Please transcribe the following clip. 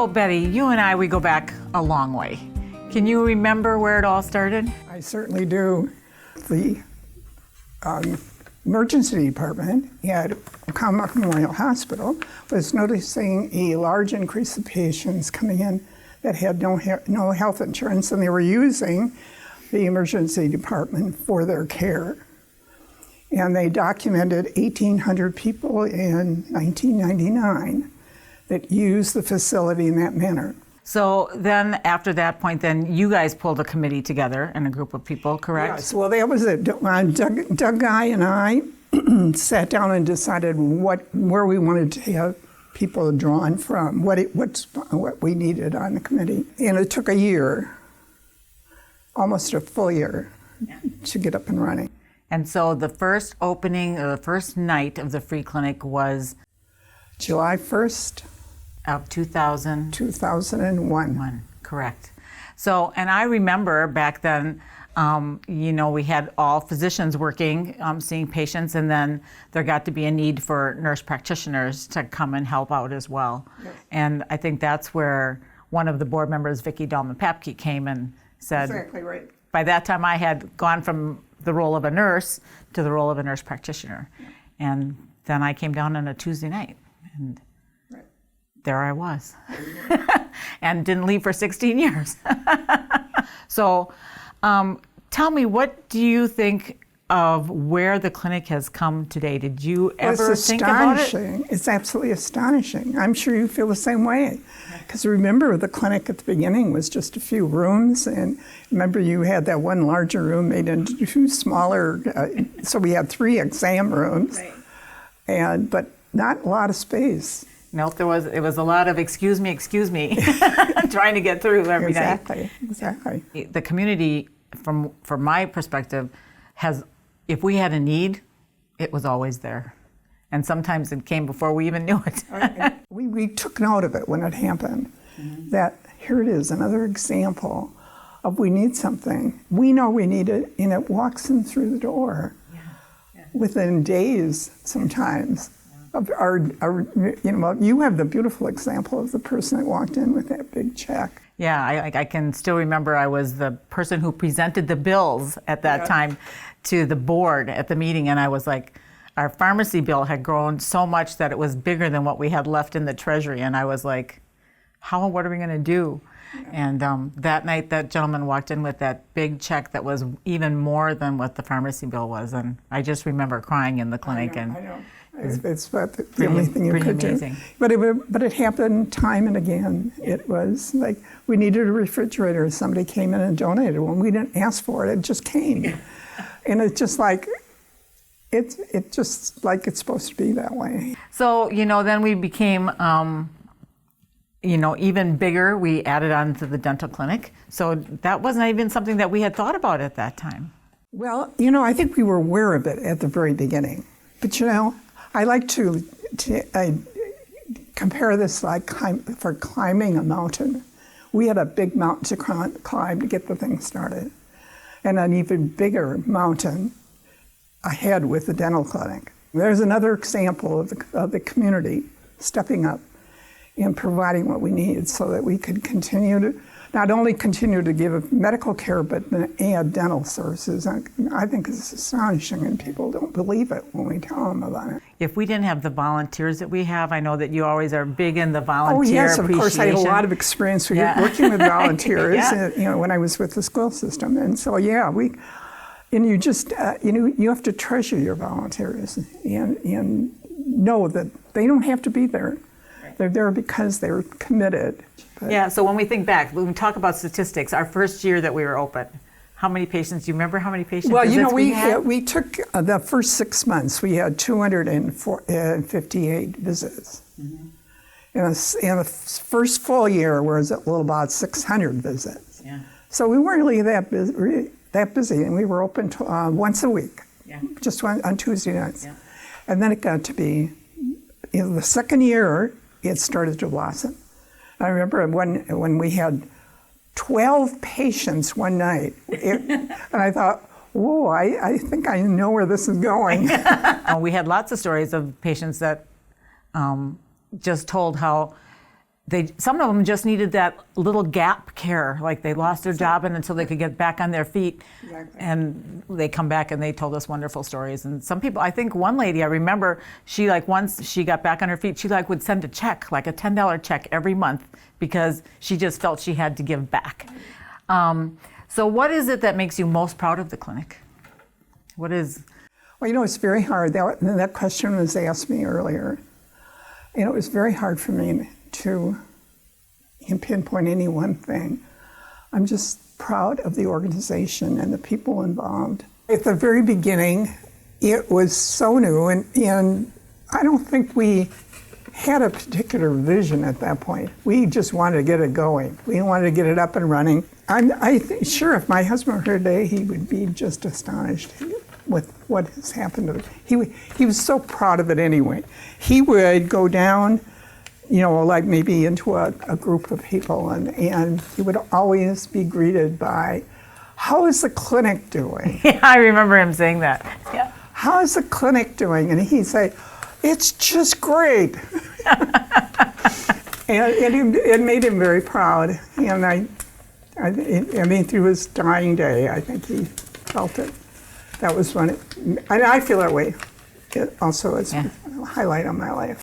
So, Betty, you and I, we go back a long way. Can you remember where it all started? I certainly do. The emergency department at Commonwealth Memorial Hospital was noticing a large increase of patients coming in that had no health insurance, and they were using the emergency department for their care. And they documented 1,800 people in 1999 that used the facility in that manner. So then after that point, then you guys pulled a committee together and a group of people, correct? Yes, well, that was it. Doug Guy and I sat down and decided where we wanted to have people drawn from, what we needed on the committee. And it took a year, almost a full year, to get up and running. And so the first opening, or the first night of the free clinic was? July 1st. Of 2001. Correct. So, and I remember back then, we had all physicians working, seeing patients, and then there got to be a need for nurse practitioners to come and help out as well. Yes. And I think that's where one of the board members, Vicki Dahlman-Papke, came and said, exactly right. By that time I had gone from the role of a nurse to the role of a nurse practitioner. Yeah. And then I came down on a Tuesday night. And there I was, and didn't leave for 16 years. So tell me, what do you think of where the clinic has come today? Did you ever think about it? It's astonishing. It's absolutely astonishing. I'm sure you feel the same way. Because remember, the clinic at the beginning was just a few rooms, and remember you had that one larger room made into two smaller, so we had 3 exam rooms, but not a lot of space. Nope, it was a lot of excuse me, trying to get through every day. Exactly. The community, from my perspective, if we had a need, it was always there. And sometimes it came before we even knew it. We took note of it when it happened, that here it is, another example of we need something. We know we need it, and it walks them through the door within days sometimes. You have the beautiful example of the person that walked in with that big check. Yeah, I can still remember I was the person who presented the bills at that time to the board at the meeting, and I was like, our pharmacy bill had grown so much that it was bigger than what we had left in the treasury, and I was like, what are we going to do? And that night, that gentleman walked in with that big check that was even more than what the pharmacy bill was, and I just remember crying in the clinic. I know. It's the only thing you could amazing. Do. But it happened time and again. It was like we needed a refrigerator. Somebody came in and donated one. We didn't ask for it. It just came. And it's just like, it's supposed to be that way. So, then we became, even bigger. We added on to the dental clinic. So that wasn't even something that we had thought about at that time. Well, I think we were aware of it at the very beginning. But, I like to compare this for climbing a mountain. We had a big mountain to climb to get the thing started, and an even bigger mountain ahead with the dental clinic. There's another example of the community stepping up and providing what we need so that we could not only continue to give medical care, but add dental services. I think it's astonishing, and people don't believe it when we tell them about it. If we didn't have the volunteers that we have, I know that you always are big in the volunteer appreciation. Oh yes, of course. I had a lot of experience working with volunteers, when I was with the school system, and so you just you have to treasure your volunteers and know that they don't have to be there. They're there because they're committed. So when we think back, when we talk about statistics, our first year that we were open, how many patients, do you remember how many patients we took the first 6 months, we had 258 visits. Mm-hmm. And the first full year was about 600 visits. Yeah. So we weren't really that busy, and we were open once a week, just on Tuesday nights. Yeah. And then it got to be, the second year, it started to blossom. I remember when we had 12 patients one night, and I thought, whoa, I think I know where this is going. We had lots of stories of patients that just told how some of them just needed that little gap care, like they lost their job and until they could get back on their feet. Exactly. And they come back and they told us wonderful stories. And some people, I think one lady, I remember, she like once she got back on her feet, she like would send a check, like a $10 check every month because she just felt she had to give back. So what is it that makes you most proud of the clinic? What is? Well, you know, it's very hard. That question was asked me earlier. And it was very hard for me to pinpoint any one thing. I'm just proud of the organization and the people involved. At the very beginning, it was so new, and I don't think we had a particular vision at that point. We just wanted to get it going. We wanted to get it up and running. Sure, if my husband were here today, he would be just astonished with what has happened to him. He was so proud of it anyway. He would go down, you know, like maybe into a group of people, and he would always be greeted by, "How is the clinic doing?" Yeah, I remember him saying that. Yeah. "How is the clinic doing?" And he'd say, "It's just great." and it made him very proud. And I mean, through his dying day, I think he felt it. That was when and I feel that way. It also is a highlight of my life.